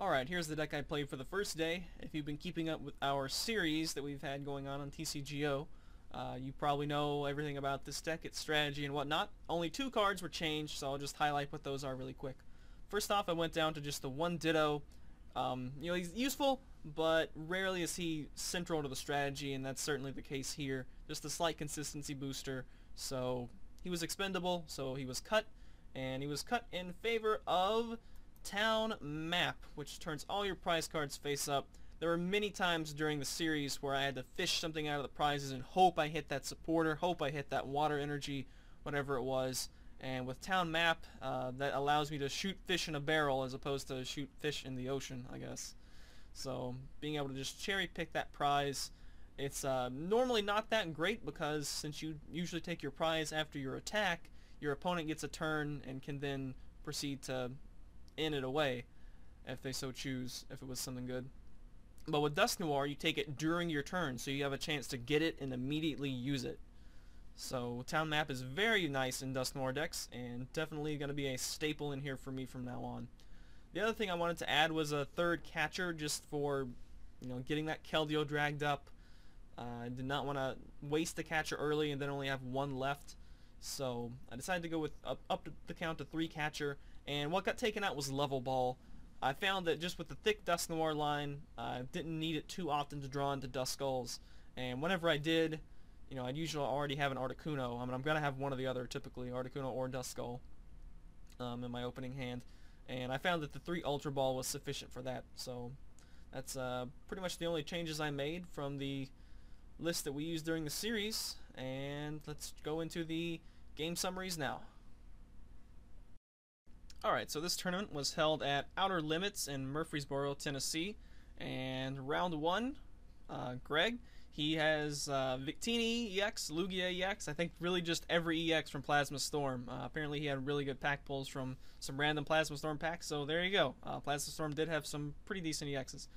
Alright, here's the deck I played for the first day. If you've been keeping up with our series that we've had going on TCGO, you probably know everything about this deck, its strategy and whatnot. Only 2 cards were changed, so I'll just highlight what those are really quick. First off, I went down to just the 1 Ditto. He's useful, but rarely is he central to the strategy, and that's certainly the case here. Just a slight consistency booster. So he was expendable, so he was cut, and he was cut in favor of Town Map, which turns all your prize cards face up. There were many times during the series where I had to fish something out of the prizes and hope I hit that supporter, hope I hit that water energy, whatever it was. And with Town Map, that allows me to shoot fish in a barrel as opposed to shoot fish in the ocean, I guess. So being able to just cherry pick that prize, it's normally not that great, because since you usually take your prize after your attack, your opponent gets a turn and can then proceed to in it away if they so choose, if it was something good. But with Dusknoir, you take it during your turn, so you have a chance to get it and immediately use it. So Town Map is very nice in Dusknoir decks, and definitely going to be a staple in here for me from now on. The other thing I wanted to add was a 3rd catcher, just for getting that Keldeo dragged up. I did not want to waste the catcher early and then only have 1 left. So I decided to go with up the count to 3 catcher, and what got taken out was Level Ball. I found that just with the thick Dusknoir line, I didn't need it too often to draw into Duskulls, and whenever I did, I'd usually already have an Articuno. I'm going to have one or the other, typically Articuno or Duskull, in my opening hand, and I found that the 3 Ultra Ball was sufficient for that. So that's pretty much the only changes I made from the list that we used during the series, and let's go into the game summaries now. Alright, so this tournament was held at Outer Limits in Murfreesboro, Tennessee, and round 1, Greg, he has Victini EX, Lugia EX, I think really just every EX from Plasma Storm. Apparently he had really good pack pulls from some random Plasma Storm packs, so there you go. Plasma Storm did have some pretty decent EXs.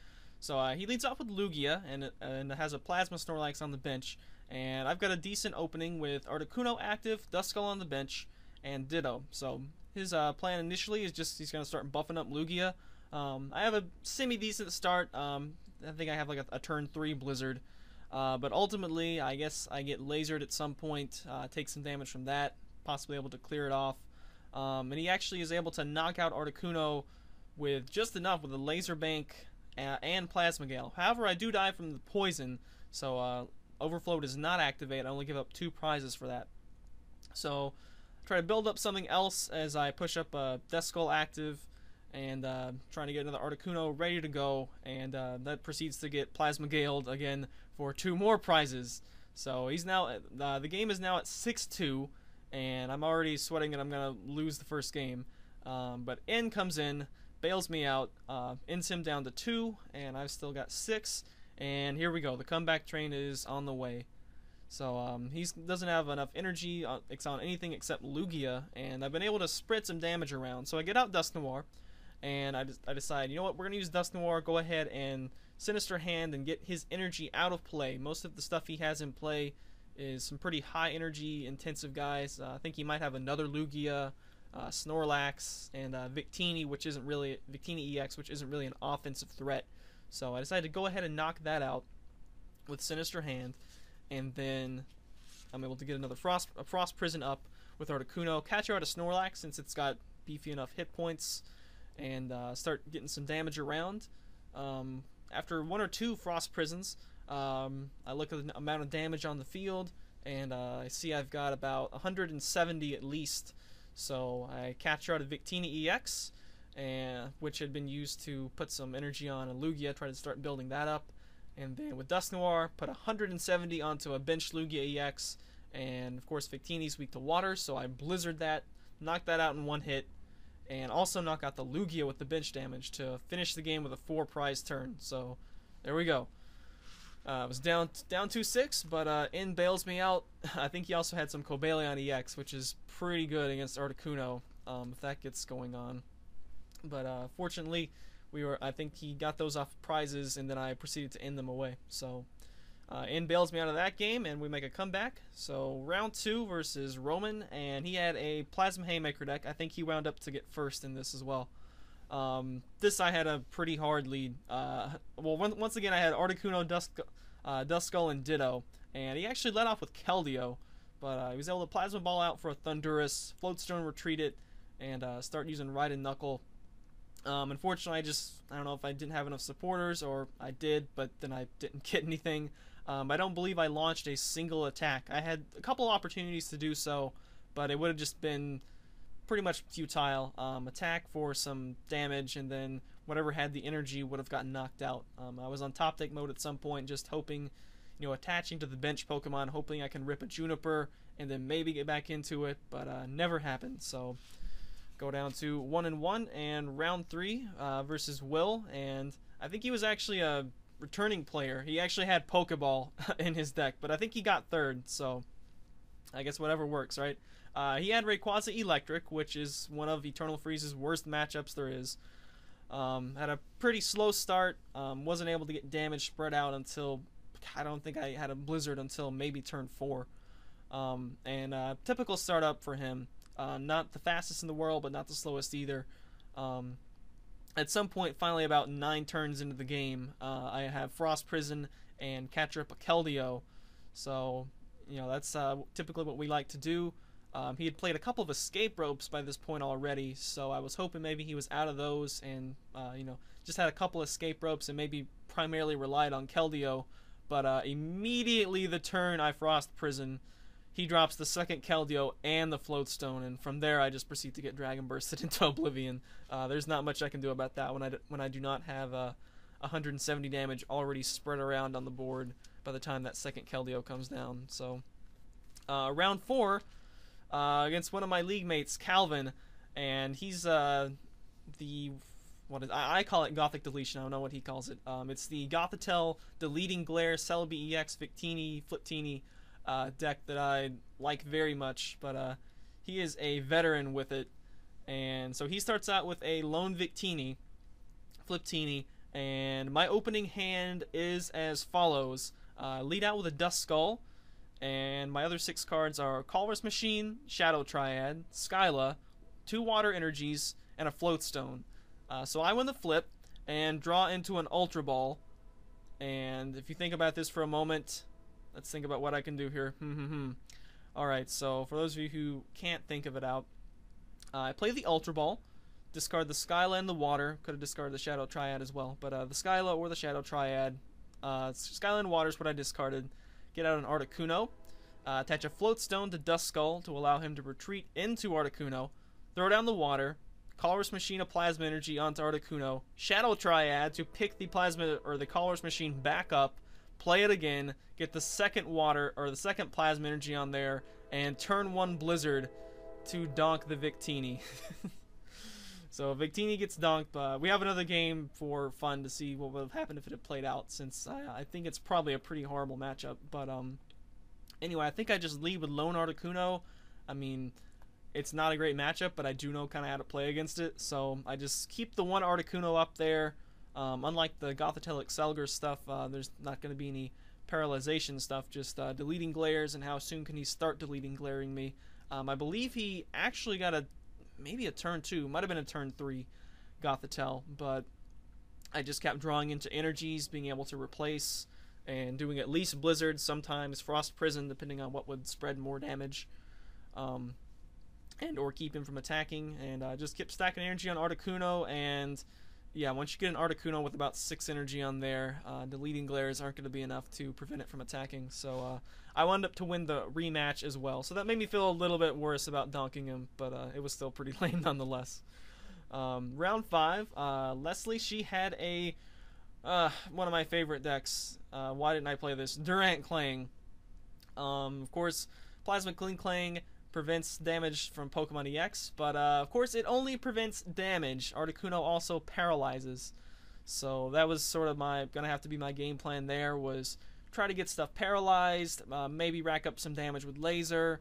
So he leads off with Lugia, and has a Plasma Snorlax on the bench, and I've got a decent opening with Articuno active, Duskull on the bench, and Ditto. So his plan initially is just he's going to start buffing up Lugia. I have a semi-decent start. I think I have like a turn 3 Blizzard. But ultimately, I guess I get lasered at some point, take some damage from that, possibly able to clear it off. And he actually is able to knock out Articuno with just enough with a Laser Bank and Plasma Gale. However, I do die from the poison, so Overflow does not activate. I only give up 2 prizes for that. So try to build up something else as I push up Duskull active, and trying to get another Articuno ready to go, and that proceeds to get Plasma Galed again for 2 more prizes. So he's now the game is now at 6-2, and I'm already sweating that I'm gonna lose the first game. But N comes in, bails me out, ends him down to 2, and I've still got 6. And here we go. The comeback train is on the way. So he doesn't have enough energy on anything except Lugia, and I've been able to spread some damage around. So I get out Dusknoir, and I decide, you know what, we're going to use Dusknoir, go ahead and Sinister Hand and get his energy out of play. Most of the stuff he has in play is some pretty high energy intensive guys. I think he might have another Lugia, Snorlax, and Victini, which isn't really Victini EX, which isn't really an offensive threat. So I decided to go ahead and knock that out with Sinister Hand, and then I'm able to get another Frost Prison up with Articuno, catch out a Snorlax since it's got beefy enough hit points, and start getting some damage around. After 1 or 2 Frost Prisons, I look at the amount of damage on the field, and I see I've got about 170 at least. So I catch out a Victini EX, which had been used to put some energy on a Lugia, try to start building that up. And then with Dusknoir, put 170 onto a bench Lugia EX, and of course Victini's weak to water, so I Blizzard that, knock that out in 1 hit, and also knock out the Lugia with the bench damage to finish the game with a 4 prize turn. So there we go. I was down 2-6, but N bails me out. I think he also had some Cobalion EX, which is pretty good against Articuno, if that gets going on. But fortunately, I think he got those off prizes, and then I proceeded to end them away. So N bails me out of that game, and we make a comeback. So round 2 versus Roman, and he had a Plasma Haymaker deck. I think he wound up to get first in this as well. This I had a pretty hard lead. Well, once again, I had Articuno, Duskull, and Ditto, and he actually led off with Keldeo, but he was able to Plasma Ball out for a Thundurus, Floatstone retreat it, and start using Ride and Knuckle. Unfortunately, I don't know if I didn't have enough supporters, or I did, but then I didn't get anything. I don't believe I launched a single attack. I had a couple opportunities to do so, but it would have just been pretty much futile. Attack for some damage, and then whatever had the energy would have gotten knocked out. I was on top deck mode at some point, just hoping, attaching to the bench Pokemon, hoping I can rip a Juniper, and then maybe get back into it, but never happened. So go down to 1-1, and round 3 versus Will, and I think he was actually a returning player. He actually had Pokeball in his deck, but I think he got third, so I guess whatever works, right? He had Rayquaza Electric, which is one of Eternal Freeze's worst matchups there is. Had a pretty slow start, wasn't able to get damage spread out until, I don't think I had a Blizzard until maybe turn 4. Typical startup for him. Not the fastest in the world, but not the slowest either. At some point, finally about 9 turns into the game, I have Frost Prison and catch up a Keldeo. So, that's typically what we like to do. He had played a couple of escape ropes by this point already, so I was hoping maybe he was out of those and, just had a couple escape ropes and maybe primarily relied on Keldeo. But immediately the turn I Frost Prison, he drops the second Keldeo and the Floatstone, and from there I just proceed to get Dragon Bursted into Oblivion. There's not much I can do about that when I do not have 170 damage already spread around on the board by the time that second Keldeo comes down. So round 4 against one of my league mates, Calvin, and he's I call it Gothic Deletion. I don't know what he calls it. It's the Gothitelle, Deleting Glare, Celebi EX, Victini, Fliptini deck that I like very much, but he is a veteran with it, and so he starts out with a lone Victini, Fliptini, and my opening hand is as follows. Lead out with a Duskull, and my other 6 cards are Colress Machine, Shadow Triad, Skyla, 2 Water Energies, and a Floatstone. So I win the flip and draw into an Ultra Ball, and if you think about this for a moment, let's think about what I can do here. Alright, so for those of you who can't think of it out, I play the Ultra Ball, discard the Skyla and the Water. Could have discarded the Shadow Triad as well, but the Skyla or the Shadow Triad. Skyla and Water is what I discarded. Get out an Articuno. Attach a Floatstone to Duskull to allow him to retreat into Articuno. Throw down the Water. Colress Machine a Plasma Energy onto Articuno. Shadow Triad to pick the Plasma or the Colress Machine back up. Play it again, get the second Water or the second Plasma Energy on there, and turn 1 Blizzard to donk the Victini. So Victini gets donked. We have another game for fun to see what would have happened if it had played out, since I think it's probably a pretty horrible matchup. But anyway, I think I just lead with lone Articuno. I mean, it's not a great matchup, but I do know kind of how to play against it, so I just keep the 1 Articuno up there. Unlike the Gothitelle Excelgar stuff, there's not going to be any paralyzation stuff, just deleting glares and how soon can he start deleting glaring me. I believe he actually got maybe a turn 2, might have been a turn 3 Gothitelle, but I just kept drawing into energies, being able to replace, and doing at least Blizzard, sometimes Frost Prison, depending on what would spread more damage, and or keep him from attacking, and just kept stacking energy on Articuno, and yeah, once you get an Articuno with about 6 energy on there, deleting glares aren't going to be enough to prevent it from attacking. So I wound up to win the rematch as well. So that made me feel a little bit worse about donking him, but it was still pretty lame nonetheless. Round 5, Leslie, she had one of my favorite decks. Why didn't I play this? Durant Clang. Of course, Plasma Clang prevents damage from Pokemon EX, but of course it only prevents damage. Articuno also paralyzes, so that was sort of gonna have to be my game plan there, was try to get stuff paralyzed, maybe rack up some damage with laser,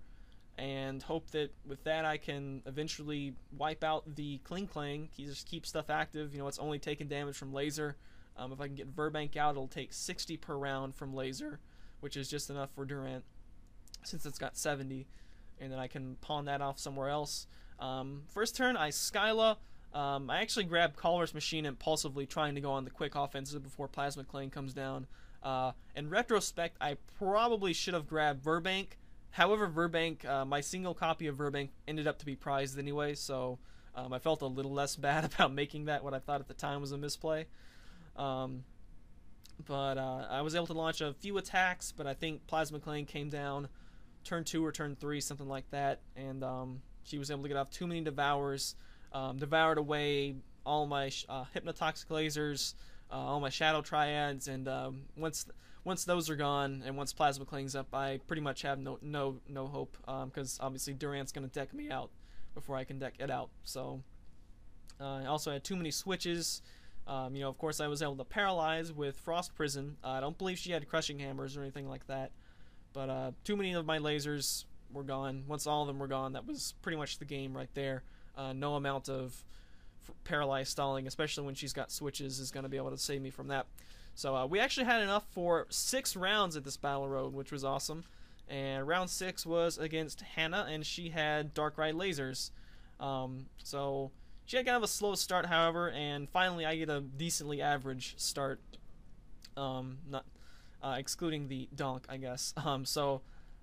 and hope that with that I can eventually wipe out the Clang. Just keep stuff active. It's only taking damage from laser. If I can get Verbank out, it'll take 60 per round from laser, which is just enough for Durant since it's got 70. And then I can pawn that off somewhere else. First turn, I Skyla. I actually grabbed Color's Machine impulsively, trying to go on the quick offensive before Plasma Clang comes down. In retrospect, I probably should have grabbed Verbank. However, Verbank, my single copy of Verbank ended up to be prized anyway, so I felt a little less bad about making that what I thought at the time was a misplay. But I was able to launch a few attacks, but I think Plasma Clang came down turn 2 or turn 3, something like that, and she was able to get off too many Devours, devoured away all my Hypnotoxic Lasers, all my Shadow Triads, and once those are gone, and once Plasma Clang's up, I pretty much have no hope, because obviously Durant's going to deck me out before I can deck it out. So I also had too many switches. Of course, I was able to paralyze with Frost Prison. I don't believe she had Crushing Hammers or anything like that, but too many of my lasers were gone. Once all of them were gone, that was pretty much the game right there. No amount of paralyzed stalling, especially when she's got switches, is going to be able to save me from that. So we actually had enough for 6 rounds at this Battle Road, which was awesome. And round 6 was against Hannah, and she had Darkrai Lasers. So she had kind of a slow start, however, and finally I get a decently average start, not excluding the donk, I guess.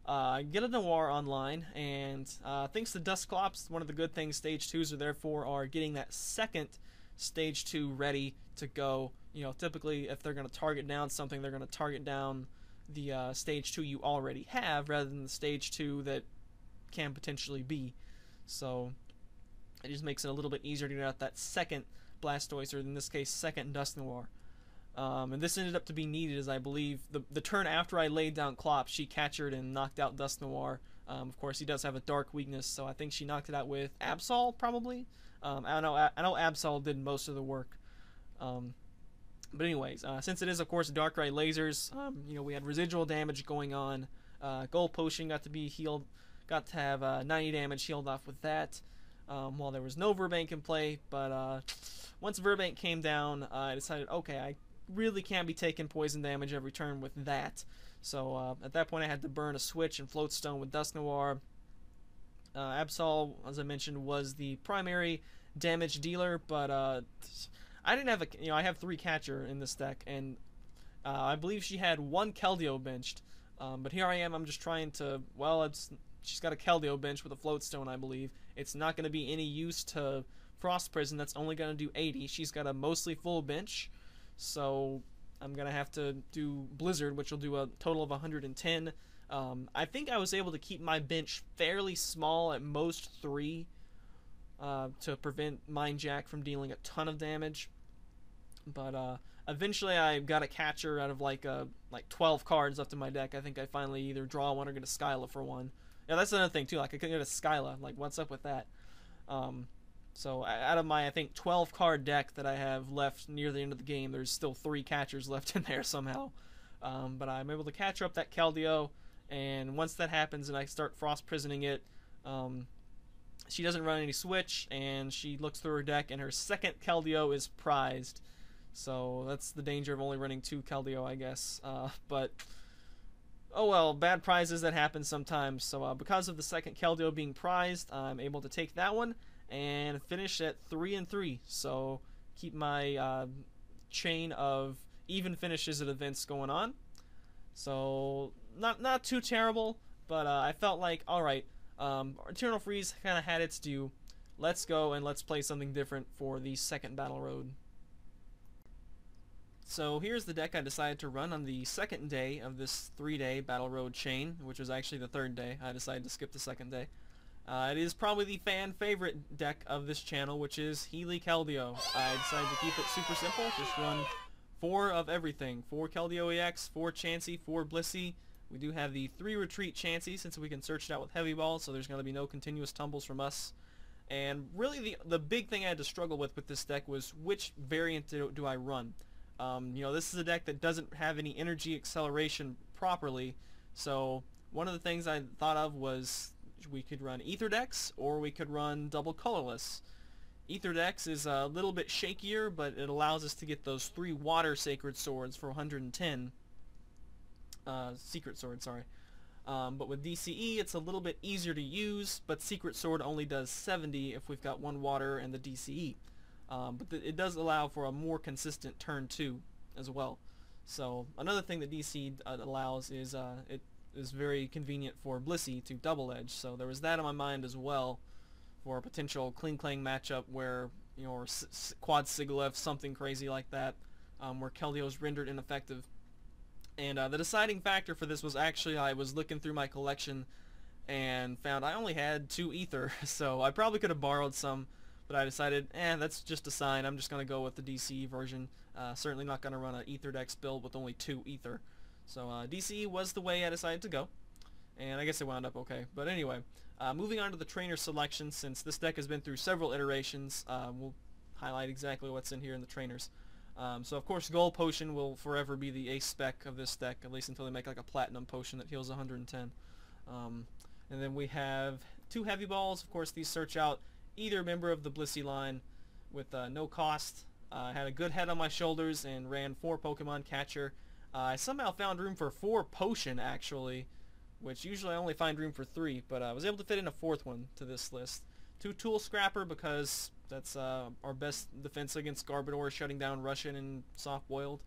I get a Noir online, and thanks to Dusclops, one of the good things Stage 2s are there for are getting that second Stage 2 ready to go. Typically if they're going to target down something, they're going to target down the Stage 2 you already have, rather than the Stage 2 that can potentially be. So it just makes it a little bit easier to get out that second Blastoise, or in this case, second Dusknoir. And this ended up to be needed, as I believe the turn after I laid down Clops, she catchered and knocked out Dusknoir. Of course, he does have a dark weakness, so I think she knocked it out with Absol, probably. I know Absol did most of the work. But anyways, since it is, of course, Darkrai Lasers, we had residual damage going on. Gold Potion got to be healed, got to have 90 damage healed off with that. While there was no Verbank in play, but once Verbank came down, I decided, okay, I really can't be taking poison damage every turn with that. So at that point I had to burn a switch and Float Stone with Dusknoir. Absol, as I mentioned, was the primary damage dealer, but I didn't have I have 3 catcher in this deck, and I believe she had 1 Keldeo benched, but here I am, I'm just trying to, she's got a Keldeo bench with a Float Stone, I believe. It's not going to be any use to Frost Prison, that's only going to do 80. She's got a mostly full bench, so I'm going to have to do Blizzard, which will do a total of 110. I think I was able to keep my bench fairly small, at most 3, to prevent Mind Jack from dealing a ton of damage. But eventually I got a catcher out of like 12 cards left in my deck. I think I finally either draw one or get a Skyla for one. Yeah, that's another thing too. Like I could get a Skyla. Like, what's up with that? So out of my, I think, 12 card deck that I have left near the end of the game, there's still 3 catchers left in there somehow. But I'm able to catcher up that Keldeo, and once that happens and I start Frost Prisoning it, she doesn't run any switch, and she looks through her deck, and her second Keldeo is prized. So that's the danger of only running 2 Keldeo, I guess. But oh well, bad prizes, that happen sometimes. So because of the second Keldeo being prized, I'm able to take that one and finish at 3-3. So keep my chain of even finishes at events going on. So not too terrible, but I felt like, alright, Eternal Freeze kind of had its due. Let's go and let's play something different for the second Battle Road. So here's the deck I decided to run on the second day of this 3-day Battle Road chain, which was actually the 3rd day. I decided to skip the 2nd day. It is probably the fan favorite deck of this channel, which is Healy Keldeo. I decided to keep it super simple, just run 4 of everything. 4 Keldeo EX, 4 Chansey, 4 Blissey. We do have the 3 Retreat Chansey, since we can search it out with Heavy Ball, so there's going to be no continuous tumbles from us. And really the big thing I had to struggle with this deck was which variant do I run. This is a deck that doesn't have any energy acceleration properly, so one of the things I thought of was we could run Ether Decks, or we could run double colorless. Ether Decks is a little bit shakier, but it allows us to get those 3 water Sacred Swords for 110. Secret Sword, sorry. But with DCE, it's a little bit easier to use, but Secret Sword only does 70 if we've got 1 water and the DCE. but it does allow for a more consistent turn 2 as well. So another thing that DC allows is it is very convenient for Blissey to double edge. So there was that on my mind as well for a potential Kling Klang matchup where, you know, or quad Sigilyph, something crazy like that, where Keldeo is rendered ineffective. And the deciding factor for this was actually I was looking through my collection and found I only had 2 Ether, so I probably could have borrowed some, but I decided, that's just a sign. I'm just going to go with the DC version. Certainly not going to run an Ether Dex build with only 2 Ether. So DC was the way I decided to go, and I guess it wound up okay. But anyway, moving on to the trainer selection, since this deck has been through several iterations, we'll highlight exactly what's in here in the trainers. So of course Gold Potion will forever be the ace spec of this deck, at least until they make like a Platinum Potion that heals 110. And then we have 2 Heavy Balls. Of course these search out either member of the Blissey line with no cost. I had a good head on my shoulders and ran 4 Pokemon Catcher. I somehow found room for 4 Potion actually, which usually I only find room for 3, but I was able to fit in a 4th one to this list. 2 Tool Scrapper because that's our best defense against Garbodor, shutting down Russian and Soft Boiled.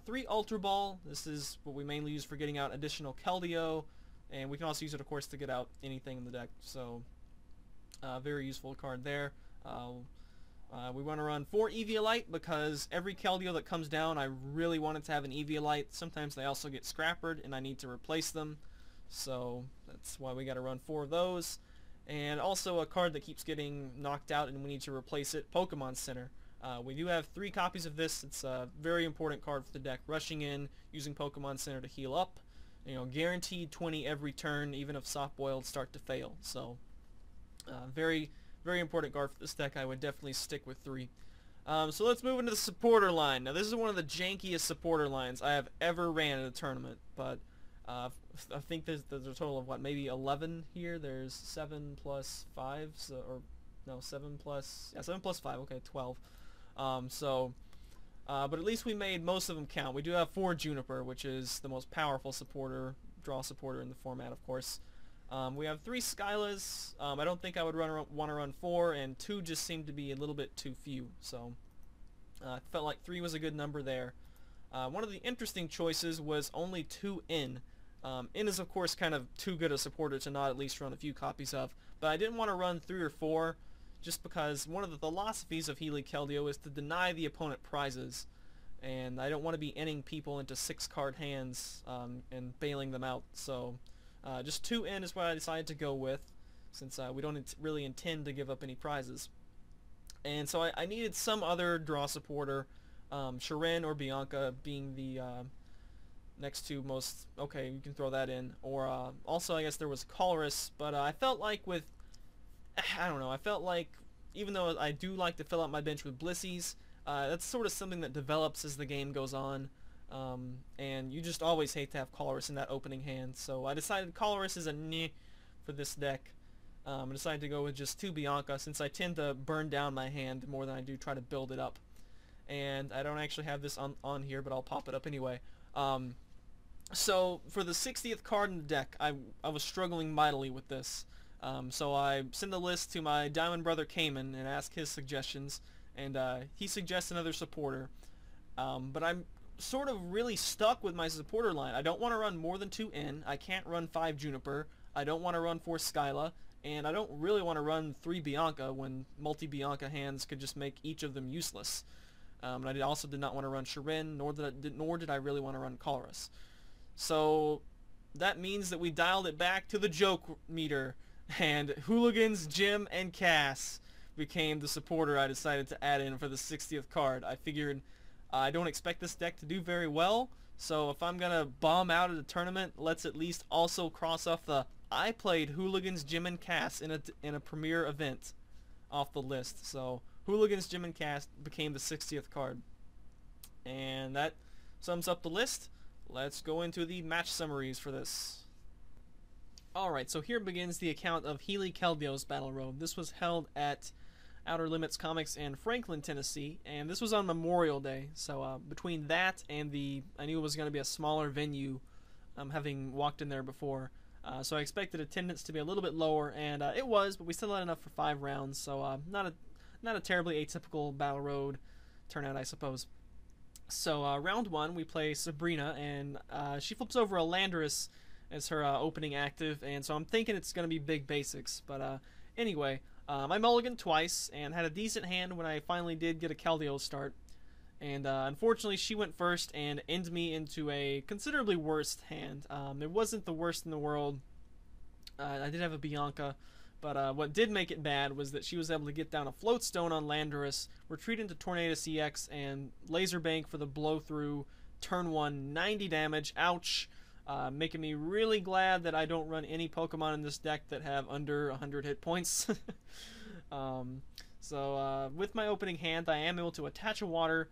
3 Ultra Ball. This is what we mainly use for getting out additional Keldeo, and we can also use it of course to get out anything in the deck, so very useful card there. We want to run 4 Eviolite because every Keldeo that comes down I really wanted to have an Eviolite. Sometimes they also get scrappered and I need to replace them, so that's why we got to run 4 of those. And also a card that keeps getting knocked out and we need to replace it, Pokemon Center. We do have 3 copies of this. It's a very important card for the deck. Rushing in, using Pokemon Center to heal up. You know, guaranteed 20 every turn, even if Soft Boiled start to fail. So very, very important card for this deck. I would definitely stick with 3. So let's move into the supporter line. Now this is one of the jankiest supporter lines I have ever ran at a tournament, but I think there's a total of what, maybe 11 here. There's 7 plus 5, so, or no, 7 plus 5. Okay, 12. But at least we made most of them count. We do have 4 Juniper, which is the most powerful supporter, draw supporter in the format, of course. We have 3 Skylas. I don't think I would want to run 4, and 2 just seemed to be a little bit too few. So I felt like 3 was a good number there. One of the interesting choices was only 2 In. In is of course kind of too good a supporter to not at least run a few copies of, but I didn't want to run 3 or 4 just because one of the philosophies of Healy Keldeo is to deny the opponent prizes, and I don't want to be inning people into 6-card hands and bailing them out. So just 2 In is what I decided to go with, since we don't really intend to give up any prizes. And so I needed some other draw supporter, Shiren or Bianca being the next 2 most, okay, you can throw that in. Or also I guess there was Colress, but I felt like with, I don't know, I felt like even though I do like to fill out my bench with Blisseys, that's sort of something that develops as the game goes on. And you just always hate to have Colress in that opening hand, so I decided Colress is a nyeh for this deck. I decided to go with just 2 Bianca since I tend to burn down my hand more than I do try to build it up. And I don't actually have this on here, but I'll pop it up anyway. So for the 60th card in the deck, I was struggling mightily with this. So I sent a list to my Diamond Brother Cayman and asked his suggestions, and he suggests another supporter. But I'm sort of really stuck with my supporter line. I don't want to run more than 2 In. I can't run 5 Juniper. I don't want to run 4 Skyla. And I don't really want to run 3 Bianca when multi-Bianca hands could just make each of them useless. And I also did not want to run Shiren, nor did I really want to run Colress. So that means that we dialed it back to the joke meter, and Hooligans, Jim, and Cass became the supporter I decided to add in for the 60th card. I figured I don't expect this deck to do very well, so if I'm going to bomb out at a tournament, let's at least also cross off the I played Hooligans, Jim, and Cass in a premier event off the list. So Hooligans, Jim, and Cass became the 60th card. And that sums up the list. Let's go into the match summaries for this. Alright, so here begins the account of Healy Keldeo's Battle Road. This was held at Outer Limits Comics in Franklin, Tennessee, and this was on Memorial Day. So between that and I knew it was going to be a smaller venue, having walked in there before. So I expected attendance to be a little bit lower, and it was, but we still had enough for 5 rounds, so not not a terribly atypical Battle Road turnout, I suppose. So round one, we play Sabrina, and she flips over a Landorus as her opening active, and so I'm thinking it's going to be big basics. But anyway, I mulliganed twice and had a decent hand when I finally did get a Keldeo start. And unfortunately, she went first and ended me into a considerably worse hand. It wasn't the worst in the world. I did have a Bianca, but what did make it bad was that she was able to get down a Float Stone on Landorus, retreat into Tornadus EX, and Laser Bank for the blow through turn 1, 90 damage. Ouch. Making me really glad that I don't run any Pokemon in this deck that have under 100 hit points. So with my opening hand, I am able to attach a water,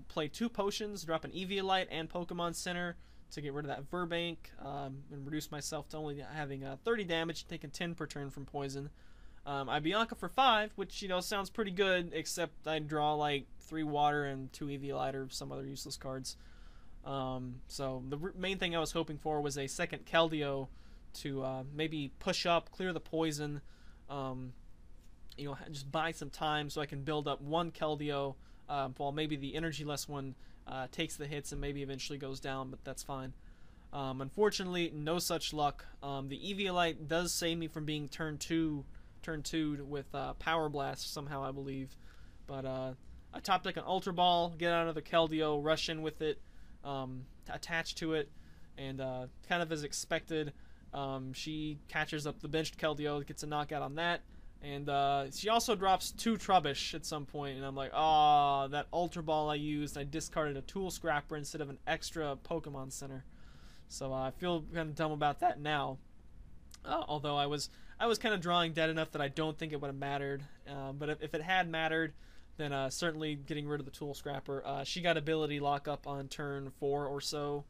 play 2 potions, drop an Eviolite and Pokemon Center to get rid of that Verbank, and reduce myself to only having 30 damage, taking 10 per turn from poison. I Bianca for 5, which, you know, sounds pretty good, except I draw like 3 water and 2 Eviolite or some other useless cards. So the main thing I was hoping for was a second Keldeo to maybe push up, clear the poison, you know, just buy some time so I can build up one Keldeo, while maybe the energy-less one takes the hits and maybe eventually goes down, but that's fine. Unfortunately, no such luck. The Eviolite does save me from being turn 2 with Power Blast somehow, I believe. But I top deck an Ultra Ball, get out of the Keldeo, rush in with it, attach to it, and kind of as expected, she catches up the benched Keldeo, gets a knockout on that. And she also drops 2 Trubbish at some point, and I'm like, oh, that Ultra Ball I used, I discarded a Tool Scrapper instead of an extra Pokemon Center. So I feel kind of dumb about that now. Although I was kind of drawing dead enough that I don't think it would have mattered. But if it had mattered, then certainly getting rid of the Tool Scrapper. She got ability lock up on turn 4 or so.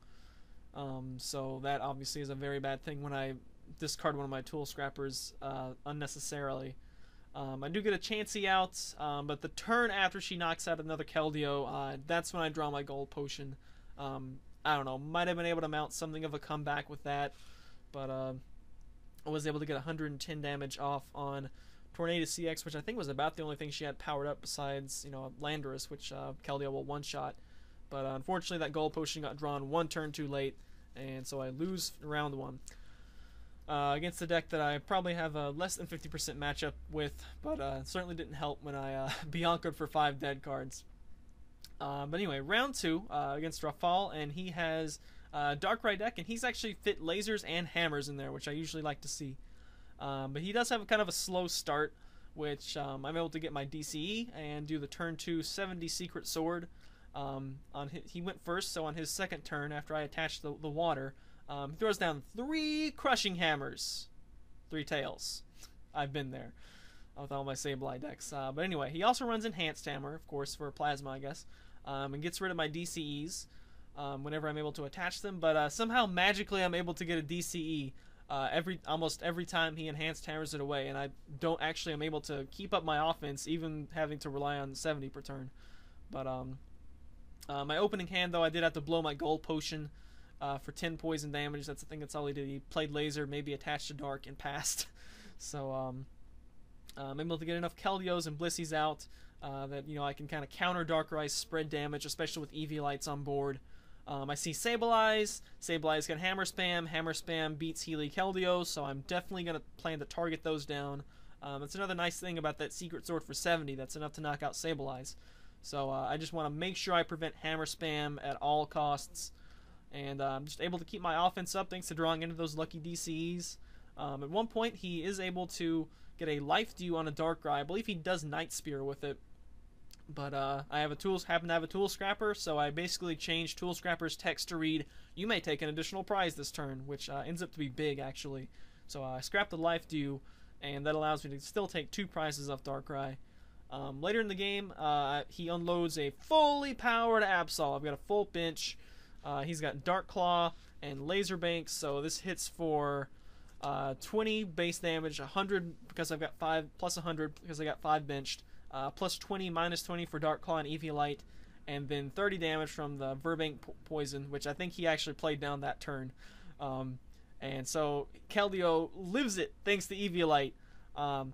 So that obviously is a very bad thing when I discard one of my Tool Scrappers unnecessarily. I do get a Chansey out, but the turn after she knocks out another Keldeo, that's when I draw my Gold Potion. I don't know, might have been able to mount something of a comeback with that, but I was able to get 110 damage off on Tornadus CX, which I think was about the only thing she had powered up besides, you know, Landorus, which Keldeo will one-shot. But unfortunately, that Gold Potion got drawn 1 turn too late, and so I lose round 1. Against a deck that I probably have a less than 50% matchup with, but certainly didn't help when I Bianca'd for 5 dead cards. But anyway, round 2 against Rafal, and he has Darkrai deck, and he's actually fit lasers and hammers in there, which I usually like to see. But he does have kind of a slow start, which I'm able to get my DCE and do the turn 2 70 Secret Sword. He went first, so on his second turn, after I attached the water, he throws down 3 Crushing Hammers. 3 tails. I've been there with all my Sableye decks. But anyway, he also runs Enhanced Hammer, of course, for Plasma, I guess, and gets rid of my DCEs whenever I'm able to attach them. But somehow, magically, I'm able to get a DCE almost every time he Enhanced Hammers it away, and I don't actually am able to keep up my offense, even having to rely on 70 per turn. But my opening hand, though, I did have to blow my Gold Potion for 10 poison damage. That's the thing. That's all he did. He played Laser, maybe attached to Dark, and passed. So I'm able to get enough Keldeos and Blissies out that, you know, I can kind of counter Darkrai's spread damage, especially with Eviolites on board. I see Sableye's. Sableye's got Hammer Spam. Hammer Spam beats Healy Keldeo, so I'm definitely going to plan to target those down. That's another nice thing about that Secret Sword for 70. That's enough to knock out Sableye's. So I just want to make sure I prevent Hammer Spam at all costs. And I'm just able to keep my offense up thanks to drawing into those lucky DCEs. At one point, he is able to get a Life Dew on a Darkrai. I believe he does Night Spear with it. But I happen to have a Tool Scrapper, so I basically changed Tool Scrapper's text to read, "You may take an additional prize this turn," which ends up to be big, actually. So I scrapped the Life Dew, and that allows me to still take 2 prizes off Darkrai. Later in the game, he unloads a fully powered Absol. I've got a full bench. He's got Dark Claw and Laser Bank, so this hits for 20 base damage, 100 because I've got 5, plus 100 because I got 5 benched, plus 20, minus 20 for Dark Claw and Eviolite, and then 30 damage from the Verbank poison, which I think he actually played down that turn. And so Keldeo lives it thanks to Eviolite.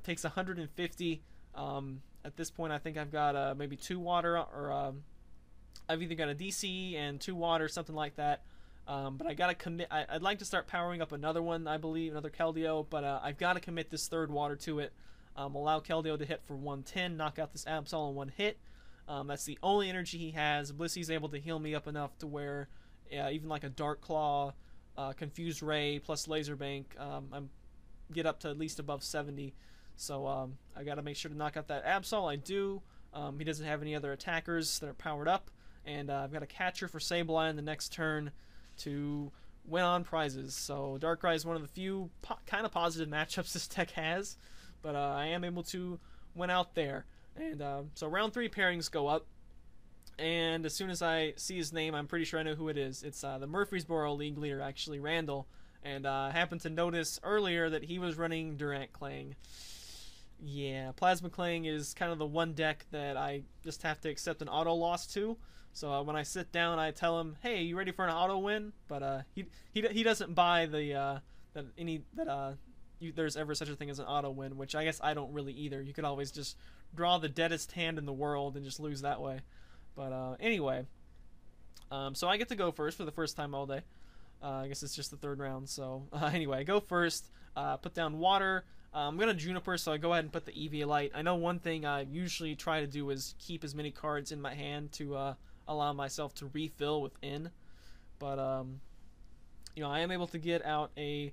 Takes 150. At this point, I think I've got maybe 2 water, or I've either got a DC and 2 water, something like that. But I gotta commit. I'd like to start powering up another one, I believe, another Keldeo, but I've got to commit this 3rd water to it. Allow Keldeo to hit for 110, knock out this Absol in 1 hit. That's the only energy he has. Blissey's able to heal me up enough to where even like a Dark Claw, Confused Ray plus Laser Bank, I'm get up to at least above 70. So I got to make sure to knock out that Absol. I do. He doesn't have any other attackers that are powered up, and I've got a catcher for Sableye in the next turn to win on prizes. So Darkrai is one of the few kind of positive matchups this deck has, but I am able to win out there. And so round 3 pairings go up, and as soon as I see his name, I'm pretty sure I know who it is. It's the Murfreesboro League leader, actually, Randall. And I happened to notice earlier that he was running Durant Clang. Yeah, Plasma Clang is kind of the one deck that I just have to accept an auto loss to. So when I sit down, I tell him, "Hey, you ready for an auto win?" But he doesn't buy the there's ever such a thing as an auto win, which I guess I don't really either. You could always just draw the deadest hand in the world and just lose that way. But anyway, so I get to go first for the first time all day. I guess it's just the 3rd round. So anyway, I go first. Put down water. I'm gonna Juniper, so I go ahead and put the Eviolite. I know one thing I usually try to do is keep as many cards in my hand to allow myself to refill within. But you know, I am able to get out a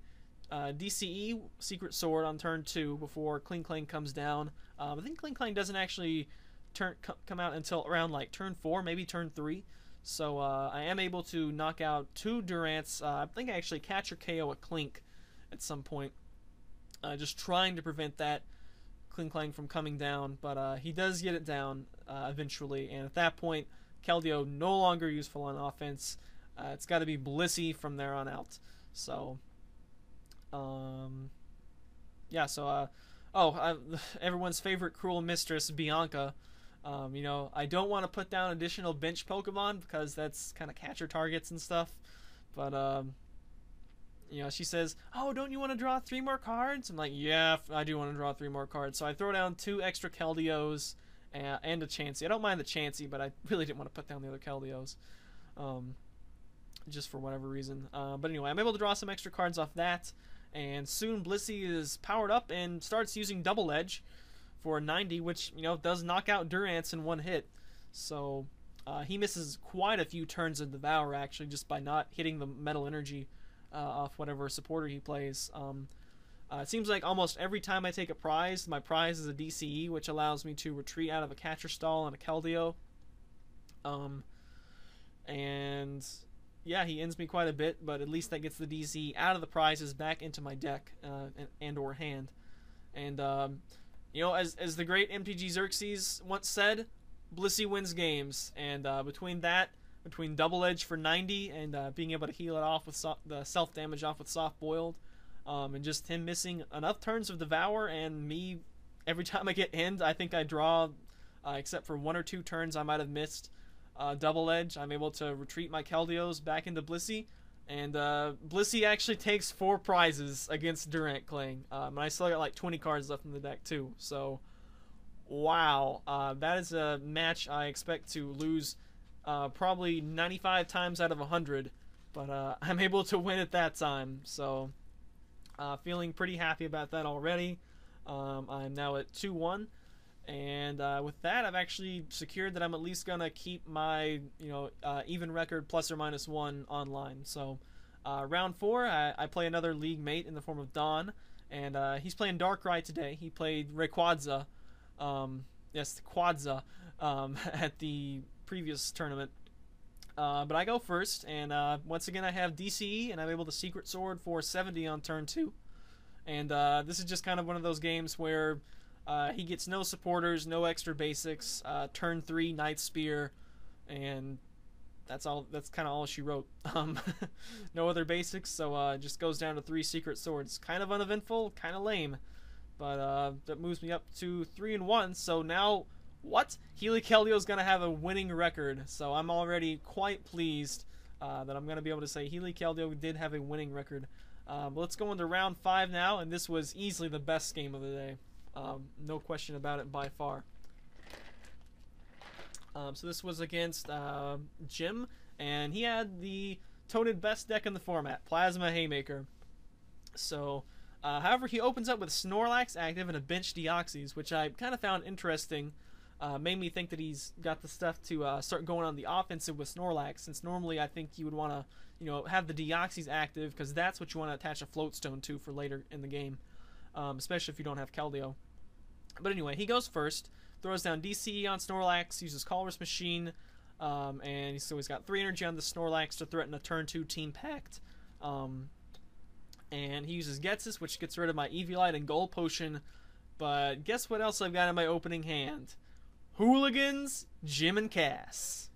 DCE Secret Sword on turn 2 before Kling Klang comes down. I think Kling Klang doesn't actually come out until around like turn 4, maybe turn 3. So I am able to knock out 2 Durants. I think I actually catch or KO a Clink at some point, just trying to prevent that Kling Klang from coming down. But he does get it down eventually, and at that point, Keldeo no longer useful on offense. It's got to be Blissey from there on out. So, yeah. So, everyone's favorite cruel mistress, Bianca. You know, I don't want to put down additional bench Pokemon because that's kind of catcher targets and stuff. But, you know, she says, "Oh, don't you want to draw 3 more cards?" I'm like, "Yeah, I do want to draw 3 more cards." So I throw down 2 extra Keldeos and a Chansey. I don't mind the Chansey, but I really didn't want to put down the other Keldeos, just for whatever reason. But anyway, I'm able to draw some extra cards off that, and soon Blissey is powered up and starts using Double Edge for 90, which, you know, does knock out Durants in 1 hit. So he misses quite a few turns of Devour, actually, just by not hitting the Metal Energy off whatever supporter he plays. It seems like almost every time I take a prize, my prize is a DCE, which allows me to retreat out of a catcher stall and a Keldeo. And yeah, he ends me quite a bit, but at least that gets the DCE out of the prizes back into my deck and or hand. And you know, as the great MTG Xerxes once said, Blissey wins games. And between Double Edge for 90 and being able to heal it off with the self damage off with Soft Boiled, and just him missing enough turns of Devour, and me every time I get end, I think I draw, except for 1 or 2 turns I might have missed Double Edge, I'm able to retreat my Keldeos back into Blissey. And Blissey actually takes 4 prizes against Durant Clang. And I still got like 20 cards left in the deck too. So, wow. That is a match I expect to lose probably 95 times out of 100. But I'm able to win at that time. So, feeling pretty happy about that already. I'm now at 2-1. And with that, I've actually secured that I'm at least going to keep my, you know, even record ±1 online. So round 4, I play another league mate in the form of Don. And he's playing Darkrai today. He played Rayquaza, yes, Quadza, at the previous tournament. But I go first, and once again I have DCE, and I'm able to Secret Sword for 70 on turn 2. And this is just kind of one of those games where he gets no supporters, no extra basics, turn 3 Night Spear, and that's all. That's kind of all she wrote. No other basics, so it just goes down to 3 Secret Swords. Kind of uneventful, kind of lame, but that moves me up to 3-1. So now, what? Healy Keldeo is gonna have a winning record, so I'm already quite pleased that I'm gonna be able to say Healy Keldeo did have a winning record. But let's go into round 5 now, and this was easily the best game of the day. No question about it by far. So this was against Jim, and he had the toted best deck in the format, Plasma Haymaker. So, however, he opens up with Snorlax active and a bench Deoxys, which I kind of found interesting. Made me think that he's got the stuff to start going on the offensive with Snorlax, since normally I think you would want to, have the Deoxys active, because that's what you want to attach a Float Stone to for later in the game, especially if you don't have Keldeo. But anyway, he goes first, throws down DCE on Snorlax, uses Colress Machine, and so he's got 3 energy on the Snorlax to threaten a turn 2 Team Pact. And he uses Getsis, which gets rid of my Eviolite and Gold Potion. But guess what else I've got in my opening hand? Hooligans, Jim and Cass.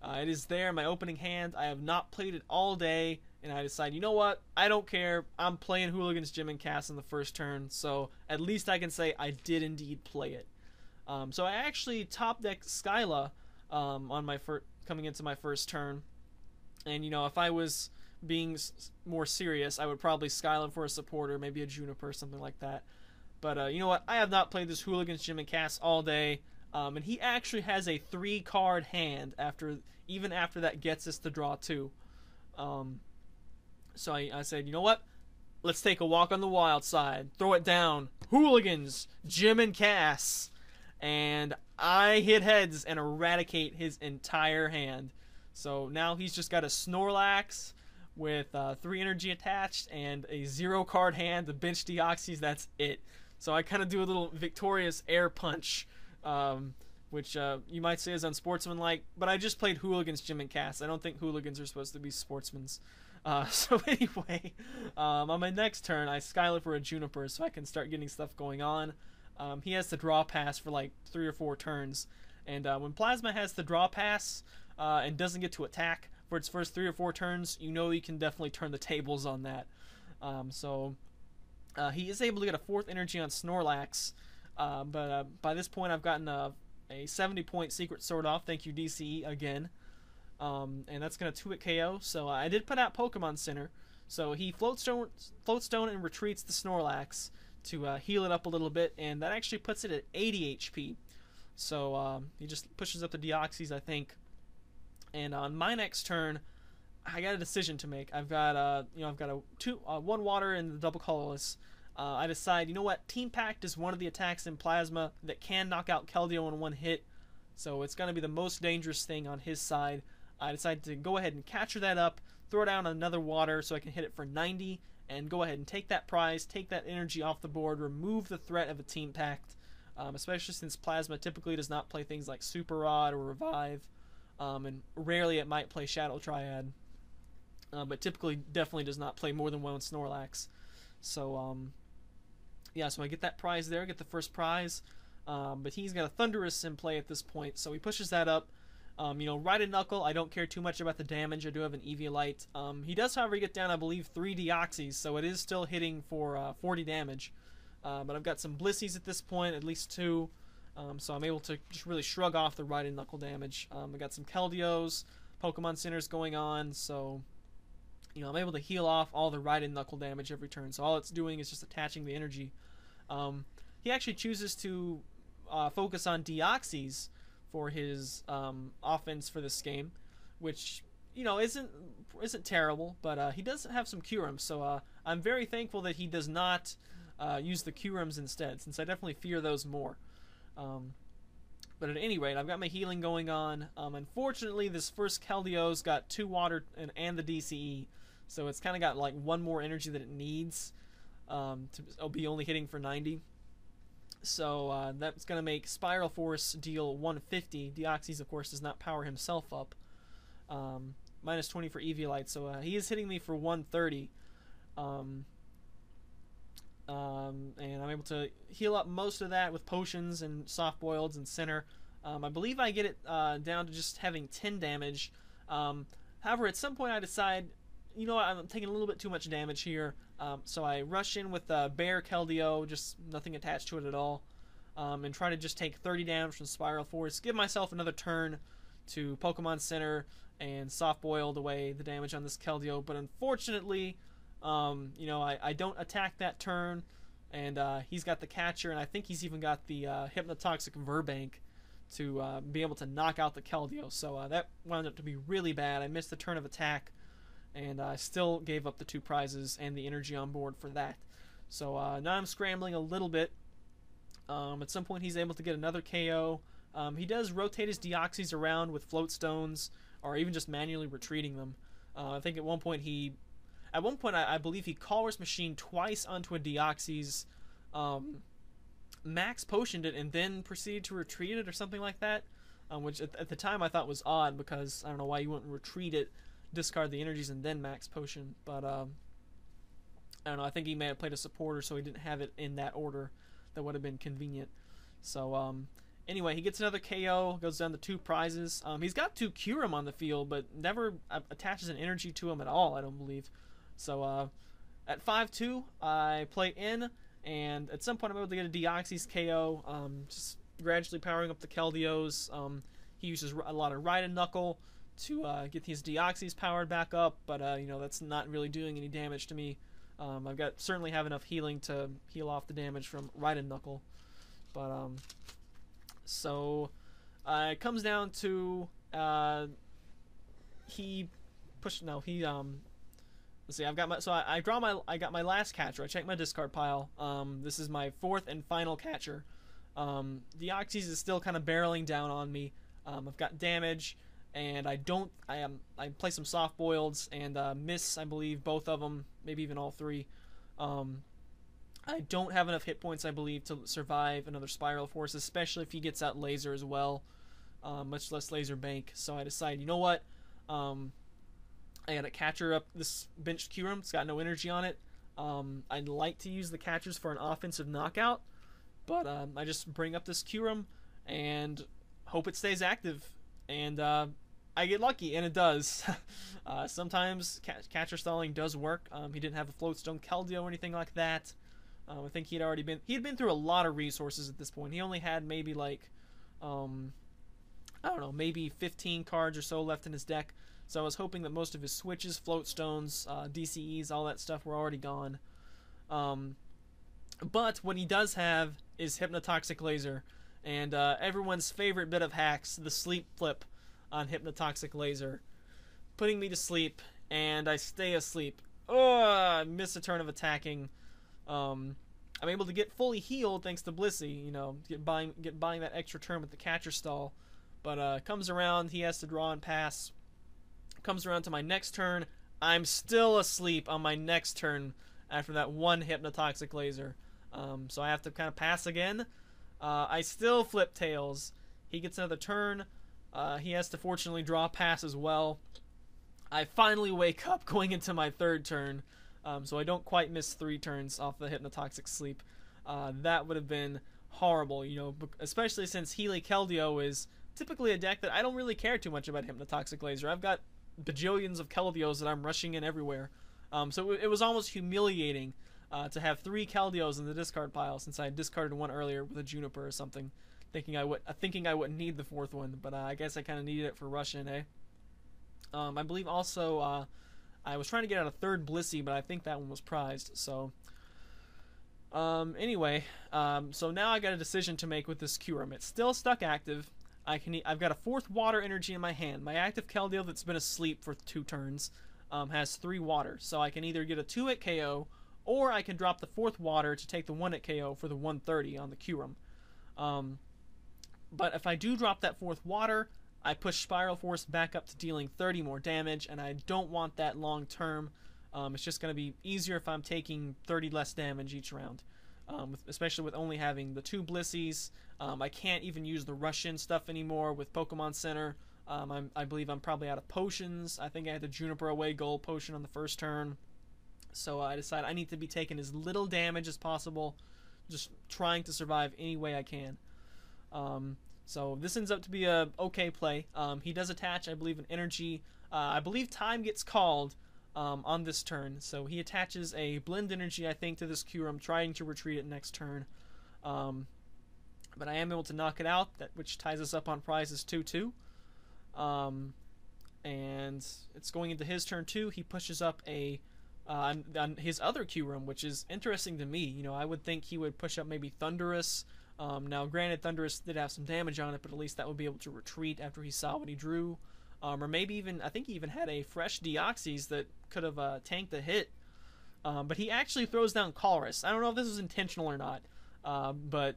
It is there in my opening hand. I have not played it all day, and I decide, you know what? I don't care. I'm playing Hooligans, Jim and Cass in the first turn, so at least I can say I did indeed play it. So I actually top decked Skyla on my coming into my first turn, and if I was being more serious, I would probably Skyla for a supporter, maybe a Juniper, something like that. But you know what? I have not played this Hooligans, Jim and Cass all day. And he actually has a 3-card hand even after that gets us to draw 2. So I said, you know what? Let's take a walk on the wild side. Throw it down. Hooligans, Jim and Cass. And I hit heads and eradicate his entire hand. So now he's just got a Snorlax with 3 energy attached and a 0-card hand, the bench Deoxys. That's it. So I kind of do a little victorious air punch, which you might say is unsportsmanlike, but I just played Hooligans, Jim and Cass. I don't think Hooligans are supposed to be sportsmen. So anyway, on my next turn, I Skyla for a Juniper so I can start getting stuff going on. He has the draw pass for like 3 or 4 turns, and when Plasma has the draw pass and doesn't get to attack for its first 3 or 4 turns, you can definitely turn the tables on that. So he is able to get a 4th energy on Snorlax, but by this point I've gotten a 70-point Secret Sword off, thank you DCE again, and that's going to 2-hit KO. So I did put out Pokemon Center, so he Float Stone and retreats the Snorlax to heal it up a little bit, and that actually puts it at 80 HP. So he just pushes up the Deoxys, I think. And on my next turn, I got a decision to make. I've got a 1 water and the double colorless. I decide, you know what? Team Pact is one of the attacks in Plasma that can knock out Keldeo in 1 hit, so it's going to be the most dangerous thing on his side. I decide to go ahead and capture that up, throw down another water so I can hit it for 90, and go ahead and take that prize, take that energy off the board, remove the threat of a Team Pact, especially since Plasma typically does not play things like Super Rod or Revive, and rarely it might play Shadow Triad, but typically definitely does not play more than 1 Snorlax. So, yeah, so I get that prize there, get the first prize, but he's got a Thunderous in play at this point, so he pushes that up. Ride Knuckle, I don't care too much about the damage. I do have an Eviolite. He does, however, get down, I believe, 3 Deoxys, so it is still hitting for 40 damage. But I've got some Blissies at this point, at least 2, so I'm able to just really shrug off the Ride Knuckle damage. I got some Keldeos, Pokemon Centers going on, so I'm able to heal off all the Ride Knuckle damage every turn. So all it's doing is just attaching the energy. He actually chooses to focus on Deoxys for his offense for this game, which isn't terrible, but he does have some Curums, so I'm very thankful that he does not use the Curums instead, since I definitely fear those more. But at any rate, I've got my healing going on. Unfortunately, this first Keldeo's got 2 water and the DCE, so it's kind of got like 1 more energy that it needs to be only hitting for 90. So that's going to make Spiral Force deal 150. Deoxys, of course, does not power himself up. Minus 20 for Eviolite, so he is hitting me for 130. And I'm able to heal up most of that with potions and soft boileds and center. I believe I get it down to just having 10 damage. However, at some point I decide, I'm taking a little bit too much damage here. So I rush in with Bear Keldeo, just nothing attached to it at all, and try to just take 30 damage from Spiral Force, give myself another turn to Pokemon Center and soft boiled away the damage on this Keldeo. But unfortunately, I don't attack that turn, and he's got the catcher, and I think he's even got the Hypnotoxic Verbank to be able to knock out the Keldeo. So that wound up to be really bad. I missed the turn of attack, and I still gave up the 2 prizes and the energy on board for that. So now I'm scrambling a little bit. At some point he's able to get another KO. He does rotate his Deoxys around with float stones, or even just manually retreating them. I think at one point I believe he Colress Machined twice onto a Deoxys, max potioned it, and then proceeded to retreat it or something like that. Which at the time I thought was odd, because I don't know why you wouldn't retreat it, discard the energies, and then max potion. But I don't know, I think he may have played a supporter, so he didn't have it in that order. That would have been convenient. So anyway, he gets another KO, goes down to 2 prizes. He's got 2 Kyurem on the field, but never attaches an energy to him at all, I don't believe. So at 5-2, I play in, and at some point I'm able to get a Deoxys KO, just gradually powering up the Keldeos. He uses a lot of Ride and Knuckle to get these Deoxys powered back up, but you know, that's not really doing any damage to me. I've certainly have enough healing to heal off the damage from Ride and Knuckle. But so it comes down to let's see, I got my last catcher. I checked my discard pile. This is my 4th and final catcher. Deoxys is still kind of barreling down on me. I've got damage, and I play some soft boileds and miss, I believe, both of them, maybe even all 3. I don't have enough hit points, I believe, to survive another Spiral Force, especially if he gets out Laser as well, much less Laser Bank. So I decide, you know what, I gotta catcher up this benched Kyurem. It's got no energy on it. I'd like to use the catchers for an offensive knockout, but I just bring up this Kyurem and hope it stays active. And I get lucky, and it does. Sometimes catcher stalling does work. He didn't have a Floatstone Keldeo or anything like that. I think he'd been through a lot of resources at this point. He only had maybe like, I don't know, maybe 15 cards or so left in his deck. So I was hoping that most of his switches, Floatstones, DCEs, all that stuff were already gone. But what he does have is Hypnotoxic Laser, and everyone's favorite bit of hacks, the sleep flip on Hypnotoxic Laser, putting me to sleep, and I stay asleep. Oh, I miss a turn of attacking. I'm able to get fully healed thanks to Blissey, you know, get buying that extra turn with the catcher stall. But comes around, he has to draw and pass. Comes around to my next turn, I'm still asleep on my next turn after that one Hypnotoxic Laser. So I have to kind of pass again. I still flip tails. He gets another turn. He has to fortunately draw pass as well. I finally wake up going into my 3rd turn, so I don't quite miss 3 turns off the Hypnotoxic sleep. That would have been horrible, you know, especially since Healy Keldeo is typically a deck that I don't really care too much about Hypnotoxic Laser. I've got bajillions of Keldeos that I'm rushing in everywhere. So it was almost humiliating to have 3 Keldeos in the discard pile, since I had discarded one earlier with a Juniper or something, thinking I wouldn't need the 4th one, but I guess I kind of needed it for rush-in, eh? I believe also I was trying to get out a 3rd Blissey, but I think that one was prized. So anyway, so now I got a decision to make with this Kyurem. It's still stuck active. I've got a 4th water energy in my hand. My active Keldeo that's been asleep for 2 turns has 3 water, so I can either get a 2-hit KO, or I can drop the 4th water to take the 1-hit KO for the 130 on the Kyurem. But if I do drop that 4th water, I push Spiral Force back up to dealing 30 more damage, and I don't want that long term. It's just going to be easier if I'm taking 30 less damage each round, especially with only having the 2 Blissies. I can't even use the rush-in stuff anymore with Pokemon Center. I believe I'm probably out of potions. I think I had the Juniper Away Gold potion on the 1st turn. So I decided I need to be taking as little damage as possible, just trying to survive any way I can. So this ends up to be a okay play. He does attach, I believe, an energy. I believe time gets called on this turn. So he attaches a blend energy, I think, to this Kyurem, trying to retreat it next turn. But I am able to knock it out, which ties us up on prizes 2-2. And it's going into his turn 2. He pushes up on his other Kyurem, which is interesting to me. You know, I would think he would push up maybe Thunderous Now, granted, Thundurus did have some damage on it, but at least that would be able to retreat after he saw what he drew. Or maybe even, I think he even had a fresh Deoxys that could have tanked the hit. But he actually throws down Colress. I don't know if this was intentional or not, but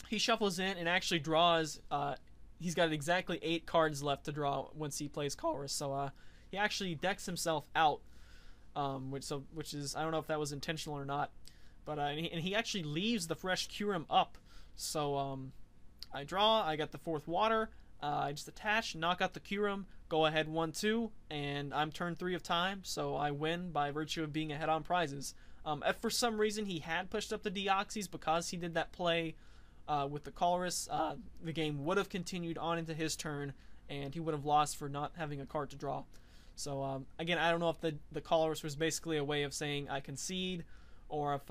he shuffles in and actually draws. He's got exactly 8 cards left to draw once he plays Colress. So he actually decks himself out, which is, I don't know if that was intentional or not. But and he actually leaves the fresh Kyurem up. So I draw, I got the 4th water, I just attach, knock out the Kyurem, go ahead 1-2, and I'm turn 3 of time, so I win by virtue of being ahead on prizes. If for some reason he had pushed up the Deoxys because he did that play with the Colress, the game would have continued on into his turn, and he would have lost for not having a card to draw. So again, I don't know if the Colress was basically a way of saying I concede, or if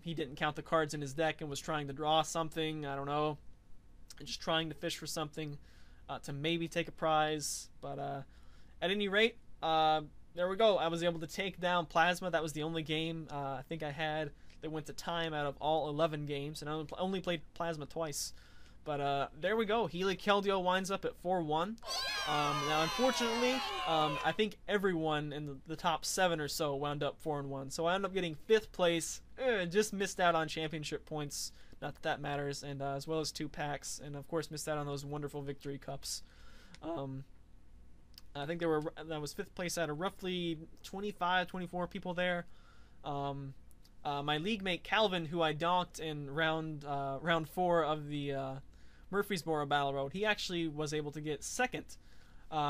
he didn't count the cards in his deck and was trying to draw something, I don't know, just trying to fish for something to maybe take a prize. But at any rate, there we go. I was able to take down Plasma. That was the only game I think I had that went to time out of all 11 games, and I only played Plasma twice. But there we go. Healy Keldeo winds up at 4-1. Now, unfortunately, I think everyone in the top 7 or so wound up 4-1. So I ended up getting 5th place. Just missed out on championship points. Not that that matters. And as well as 2 packs. And, of course, missed out on those wonderful victory cups. I think that was 5th place out of roughly 25, 24 people there. My league mate Calvin, who I donked in round 4 of the Murfreesboro Battle Road, he actually was able to get 2nd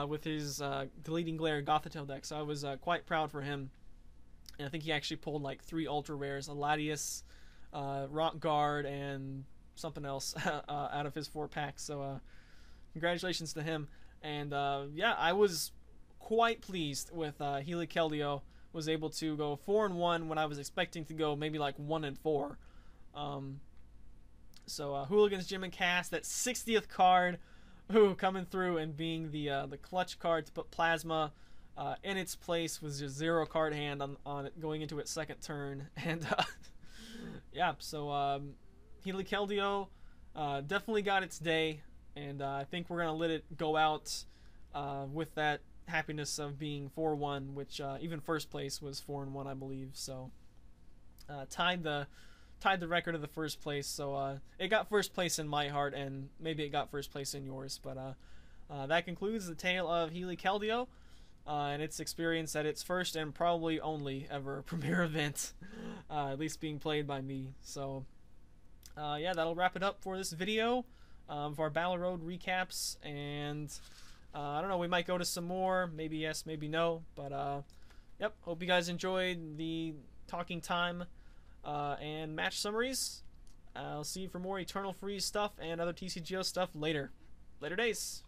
with his Deleting Glare Gothitelle deck, so I was quite proud for him. And I think he actually pulled like 3 ultra rares, a Latias, Rock Guard, and something else out of his 4 packs. So congratulations to him. And yeah, I was quite pleased with Healy Keldeo. Was able to go 4-1 when I was expecting to go maybe like 1-4. So Hooligans Gym and Cast, that 60th card, coming through and being the clutch card to put Plasma in its place with just 0 card hand on it going into its 2nd turn. And yeah, so Healy Keldeo definitely got its day, and I think we're gonna let it go out with that happiness of being 4-1, which even 1st place was 4-1, I believe. So tied the record of the 1st place. So it got 1st place in my heart, and maybe it got 1st place in yours. But that concludes the tale of Healy Keldeo and its experience at its first and probably only ever premiere event, at least being played by me. So yeah, that'll wrap it up for this video for our Battle Road recaps. And I don't know, we might go to some more, maybe yes, maybe no, but yep, hope you guys enjoyed the talking time and match summaries. I'll see you for more Eternal Freeze stuff and other TCGO stuff later days.